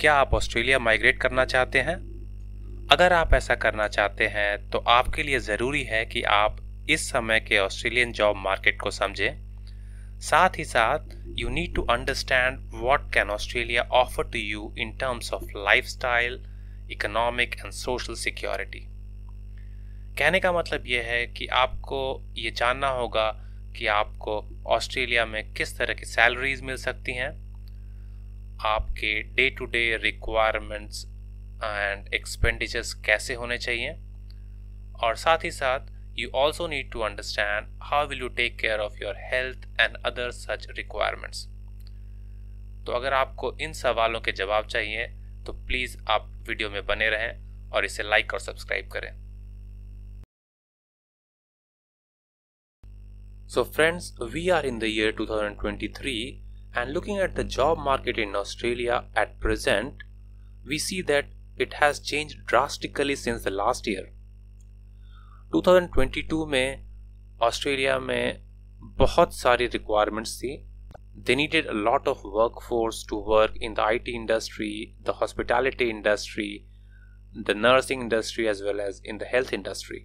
क्या आप Australia migrate करना चाहते हैं? अगर आप ऐसा करना चाहते हैं तो आपके लिए ज़रूरी है कि आप इस समय के ऑस्ट्रेलियन जॉब मार्केट को समझें। साथ ही साथ you need to understand what can Australia offer to you in terms of lifestyle, economic and social security. कहने का मतलब यह है कि आपको ये जानना होगा कि आपको ऑस्ट्रेलिया में किस तरह की सैलरीज मिल सकती हैं, आपके day to day requirements and expenditures कैसे होने चाहिए, और साथ ही साथ you also need to understand how will you take care of your health and other such requirements। तो अगर आपको इन सवालों के जवाब चाहिए तो प्लीज़ आप वीडियो में बने रहें और इसे लाइक और सब्सक्राइब करें। So friends, we are in the year 2023 and looking at the job market in Australia at present, we see that it has changed drastically since the last year। 2022 में Australia में बहुत सारी requirements थी। They needed a lot of workforce to work in the IT industry, the hospitality industry, the nursing industry as well as in the health industry।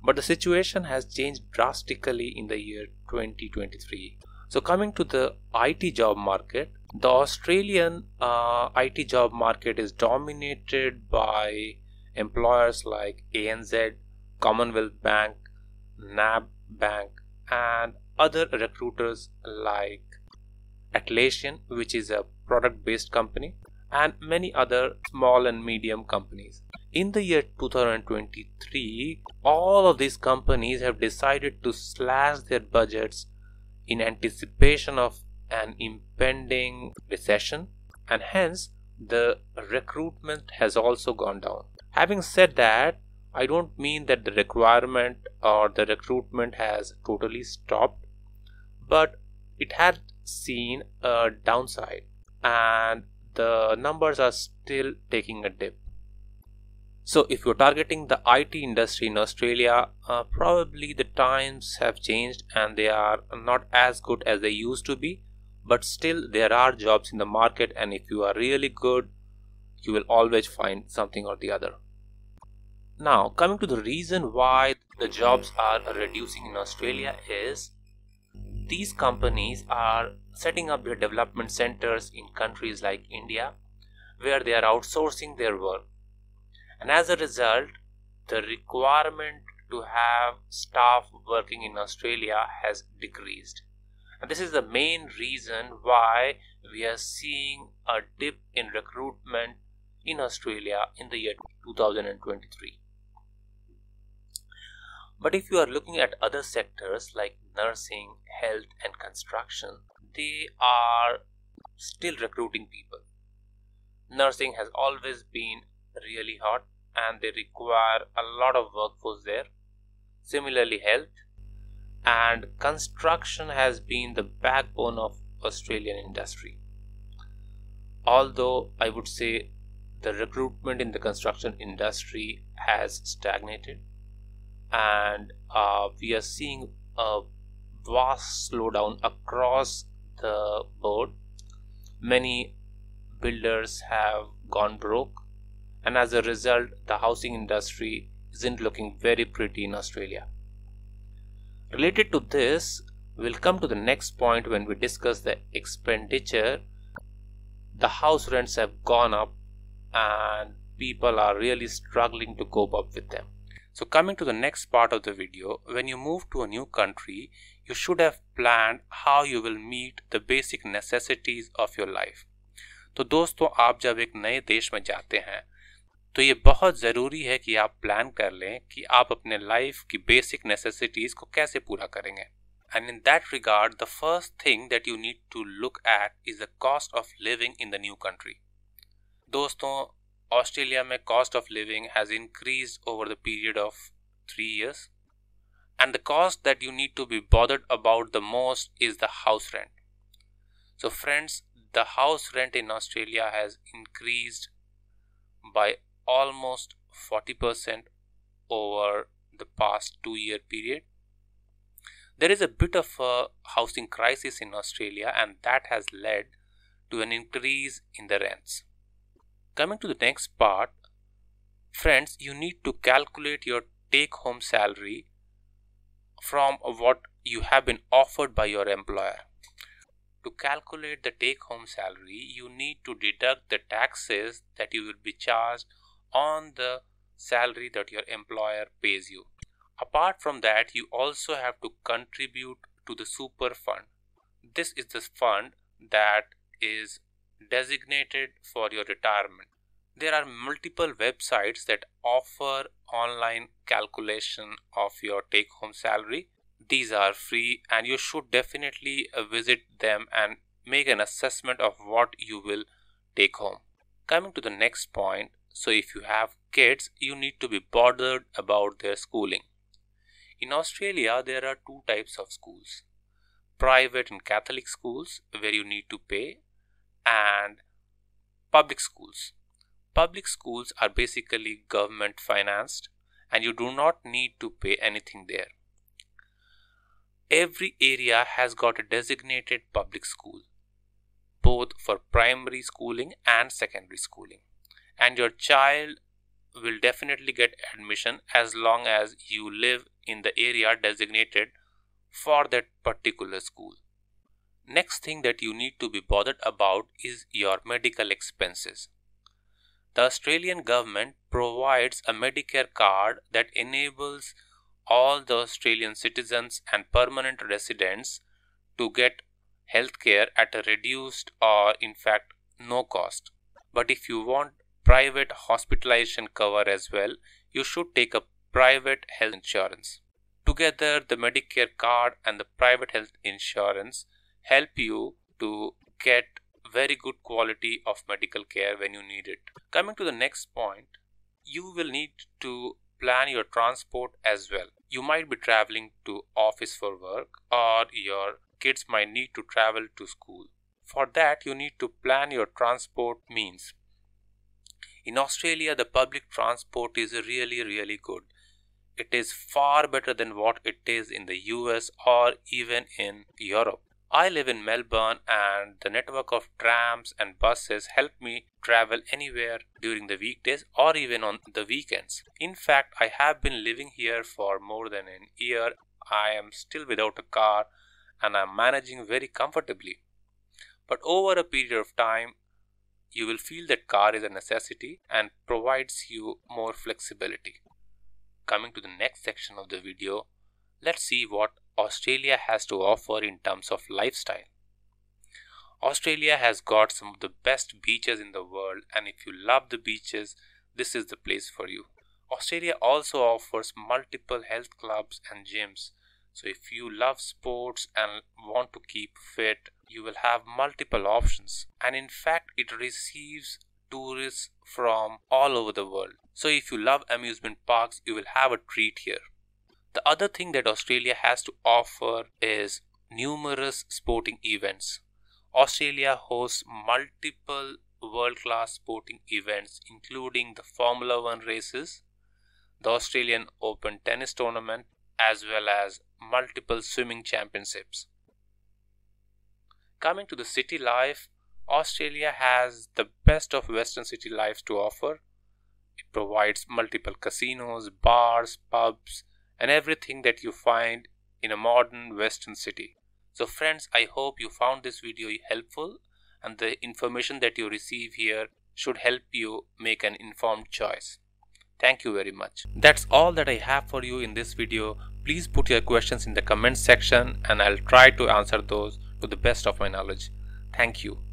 But the situation has changed drastically in the year 2023। So coming to the IT job market, the Australian IT job market is dominated by employers like ANZ, Commonwealth Bank, NAB Bank, and other recruiters like Atlassian, which is a product-based company, and many other small and medium companies। In the year 2023, all of these companies have decided to slash their budgets in anticipation of an impending recession, and hence the recruitment has also gone down। Having said that, I don't mean that the requirement or the recruitment has totally stopped, but it had seen a downside and the numbers are still taking a dip। So if you're targeting the IT industry in Australia, probably the times have changed and they are not as good as they used to be, but still there are jobs in the market, and if you are really good, you will always find something or the other। Now, coming to the reason why the jobs are reducing in Australia is these companies are setting up their development centers in countries like India, where they are outsourcing their work. And as a result, the requirement to have staff working in Australia has decreased. And this is the main reason why we are seeing a dip in recruitment in Australia in the year 2023। But if you are looking at other sectors like nursing, health, and construction, they are still recruiting people। Nursing has always been really hot and they require a lot of workforce there. Similarly, health and construction has been the backbone of Australian industry. Although I would say the recruitment in the construction industry has stagnated, and we are seeing a vast slowdown across the board. Many builders have gone broke, and as a result the housing industry isn't looking very pretty in Australia। Related to this, we'll come to the next point when we discuss the expenditure. The house rents have gone up and people are really struggling to cope up with them। So coming to the next part of the video, when you move to a new country, you should have planned how you will meet the basic necessities of your life। तो दोस्तों, आप जब एक नए देश में जाते हैं तो ये बहुत ज़रूरी है कि आप प्लान कर लें कि आप अपने लाइफ की बेसिक नेसेसिटीज़ को कैसे पूरा करेंगे। And in that regard, the first thing that you need to look at is the cost of living in the new country। दोस्तों, ऑस्ट्रेलिया में cost of living has increased over the period of 3 years, and the cost that you need to be bothered about the most is the house rent। So friends, the house rent in Australia has increased by almost 40% over the past 2-year period। There is a bit of a housing crisis in Australia, and that has led to an increase in the rents। Coming to the next part, friends, you need to calculate your take-home salary from what you have been offered by your employer. To calculate the take-home salary, you need to deduct the taxes that you will be charged on the salary that your employer pays you. Apart from that, you also have to contribute to the super fund. This is the fund that is designated for your retirement. There are multiple websites that offer online calculation of your take-home salary. These are free and you should definitely visit them and make an assessment of what you will take home. Coming to the next point, so if you have kids, you need to be bothered about their schooling. In Australia, there are two types of schools: private and Catholic schools, where you need to pay, and public schools. Public schools are basically government financed and you do not need to pay anything there. Every area has got a designated public school, both for primary schooling and secondary schooling. And your child will definitely get admission as long as you live in the area designated for that particular school. Next thing that you need to be bothered about is your medical expenses. The Australian government provides a Medicare card that enables all the Australian citizens and permanent residents to get healthcare at a reduced or in fact no cost. But if you want private hospitalization cover as well, you should take a private health insurance. Together, the Medicare card and the private health insurance help you to get very good quality of medical care when you need it. Coming to the next point, you will need to plan your transport as well. You might be traveling to office for work, or your kids might need to travel to school. For that, you need to plan your transport means. In Australia, the public transport is really good. It is far better than what it is in the US or even in Europe. I live in Melbourne and the network of trams and buses help me travel anywhere during the weekdays or even on the weekends. In fact, I have been living here for more than a year. I am still without a car and I am managing very comfortably. But over a period of time, you will feel that car is a necessity and provides you more flexibility. Coming to the next section of the video, let's see what Australia has to offer in terms of lifestyle. Australia has got some of the best beaches in the world, and if you love the beaches, this is the place for you. Australia also offers multiple health clubs and gyms. So if you love sports and want to keep fit, you will have multiple options. And in fact, it receives tourists from all over the world. So if you love amusement parks, you will have a treat here. The other thing that Australia has to offer is numerous sporting events. Australia hosts multiple world-class sporting events, including the Formula 1 races, the Australian Open tennis tournament, as well as multiple swimming championships. Coming to the city life, Australia has the best of Western city life to offer. It provides multiple casinos, bars, pubs, and everything that you find in a modern Western city. So friends, I hope you found this video helpful and the information that you receive here should help you make an informed choice. Thank you very much. That's all that I have for you in this video. Please put your questions in the comment section and I'll try to answer those to the best of my knowledge. Thank you.